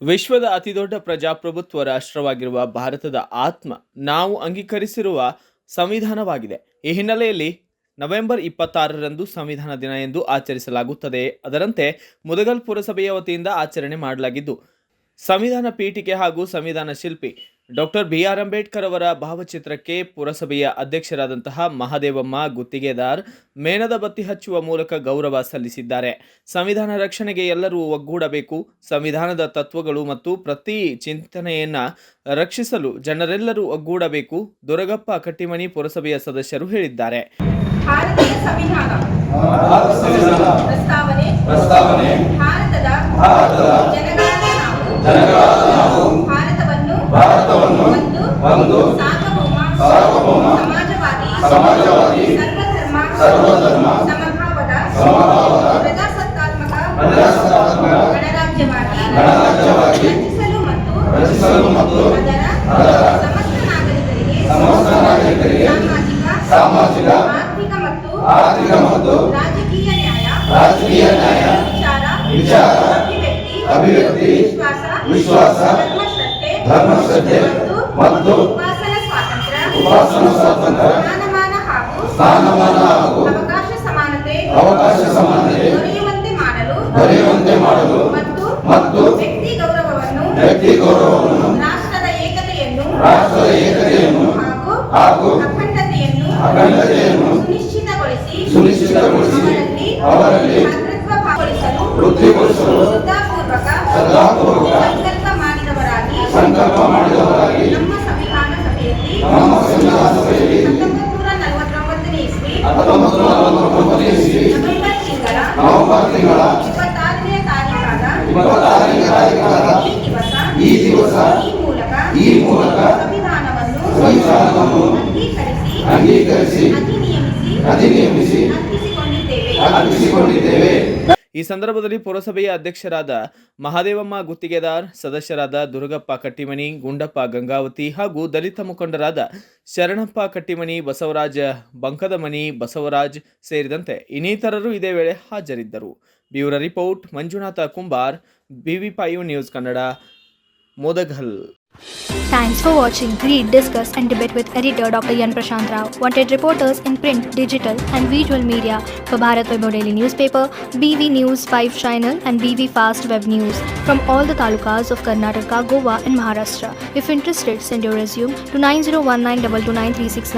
ವಿಶ್ವದ ಅತಿದೊಡ್ಡ ಪ್ರಜಾಪ್ರಭುತ್ವ ರಾಷ್ಟ್ರವಾಗಿರುವ ಭಾರತದ ಆತ್ಮ ನಾವು ಅಂಗೀಕರಿಸಿರುವ ಸಂವಿಧಾನವಾಗಿದೆ. ಈ ಹಿನ್ನೆಲೆಯಲ್ಲಿ ನವೆಂಬರ್ 26ರಂದು ಸಂವಿಧಾನ ದಿನ ಎಂದು ಆಚರಿಸಲಾಗುತ್ತದೆ. ಅದರಂತೆ ಮುದಗಲ್ ಪುರಸಭೆಯ ವತಿಯಿಂದ ಆಚರಣೆ ಮಾಡಲಾಗಿದ್ದು, ಸಂವಿಧಾನ ಪೀಠಿಕೆ ಹಾಗೂ ಸಂವಿಧಾನ ಶಿಲ್ಪಿ ಡಾಕ್ಟರ್ ಬಿ.ಆರ್. ಅಂಬೇಡ್ಕರ್ ಅವರ ಭಾವಚಿತ್ರಕ್ಕೆ ಪುರಸಭೆಯ ಅಧ್ಯಕ್ಷರಾದಂತಹ ಮಹದೇವಮ್ಮ ಗುತ್ತಿಗೆದಾರ್ ಮೇಣದ ಬತ್ತಿ ಹಚ್ಚುವ ಮೂಲಕ ಗೌರವ ಸಲ್ಲಿಸಿದ್ದಾರೆ. ಸಂವಿಧಾನ ರಕ್ಷಣೆಗೆ ಎಲ್ಲರೂ ಒಗ್ಗೂಡಬೇಕು. ಸಂವಿಧಾನದ ತತ್ವಗಳು ಮತ್ತು ಪ್ರತಿ ಚಿಂತನೆಯನ್ನ ರಕ್ಷಿಸಲು ಜನರೆಲ್ಲರೂ ಒಗ್ಗೂಡಬೇಕು. ದೊರಗಪ್ಪ ಕಟ್ಟಿಮನಿ ಪುರಸಭೆಯ ಸದಸ್ಯರು ಹೇಳಿದ್ದಾರೆ. ಭಾರತೀಯ ಸಂವಿಧಾನ ಪ್ರಸ್ತಾವನೆ ಭಾರತದ ಜನಗಳಾದ ನಾವು ಭಾರತವನ್ನು ಒಂದು ಸಾರ್ವಭೌಮ ಸಮಾಜವಾದಿ ಸರ್ವಧರ್ಮ ಸಮಭಾವದ ಪ್ರಜಾಸತ್ತಾತ್ಮಕ ಗಣರಾಜ್ಯವಾಗಿ ರಚಿಸಲು ಮತ್ತು ಅದರ ಸಮಸ್ತ ನಾಗರಿಕರಿಗೆ ಸಾಮಾಜಿಕ ಆರ್ಥಿಕ ಮತ್ತು ರಾಜಕೀಯ ನ್ಯಾಯ ವಿಚಾರ ಅಭಿವ್ಯಕ್ತಿ ವಿಶ್ವಾಸ ಧರ್ಮಶ್ರದ್ಧೆ ಮತ್ತು ಉಪಾಸನಾ ಸ್ವಾತಂತ್ರ್ಯ ಸ್ಥಾನಮಾನ ಹಾಗೂ ಅವಕಾಶ ಸಮಾನತೆ ದೊರೆಯುವಂತೆ ಮಾಡಲು ಮತ್ತು ವ್ಯಕ್ತಿ ಗೌರವವನ್ನು ರಾಷ್ಟ್ರದ ಏಕತೆಯನ್ನು ಹಾಗೂ ಅಖಂಡತೆಯನ್ನು ಸುನಿಶ್ಚಿತಗೊಳಿಸಿ ಅವರಲ್ಲಿ ವೃದ್ಧಿಗೊಳಿಸಲು ಸಂಕಲ್ಪ ಮಾಡಿದವರಾಗಿ ನಮ್ಮ ಸಂವಿಧಾನ ಸಭೆಯಲ್ಲಿ 1949 ಇಸ್ವಿ ನವೆಂಬರ್ ತಿಂಗಳ 26ನೇ ತಾರೀಖಾದ ಈ ದಿವಸ ಈ ಮೂಲಕ ಸಂವಿಧಾನವನ್ನು ಅಂಗೀಕರಿಸಿ ಅಧಿನಿಯಮಿಸಿ ಅರ್ಪಿಸಿಕೊಂಡಿದ್ದೇವೆ. ಈ ಸಂದರ್ಭದಲ್ಲಿ ಪುರಸಭೆಯ ಅಧ್ಯಕ್ಷರಾದ ಮಹದೇವಮ್ಮ ಗುತ್ತಿಗೆದಾರ್, ಸದಸ್ಯರಾದ ದುರ್ಗಪ್ಪ ಕಟ್ಟಿಮನಿ, ಗುಂಡಪ್ಪ ಗಂಗಾವತಿ ಹಾಗೂ ದಲಿತ ಮುಖಂಡರಾದ ಶರಣಪ್ಪ ಕಟ್ಟಿಮನಿ, ಬಸವರಾಜ ಬಂಕದಮನಿ, ಬಸವರಾಜ್ ಸೇರಿದಂತೆ ಇನ್ನಿತರರು ಇದೇ ವೇಳೆ ಹಾಜರಿದ್ದರು. Bureau report Manjunath Kumbar, BV5 news Kannada, Mudgal. Thanks for watching. Read, discuss and debate with editor Dr. Yan Prashant Rao. Wanted reporters in print, digital and visual media for Bharat Vaibhav Daily Newspaper, BV News 5 Channel and BV Fast Web News from all the talukas of Karnataka, Goa and Maharashtra. If interested, send your resume to 9019229369.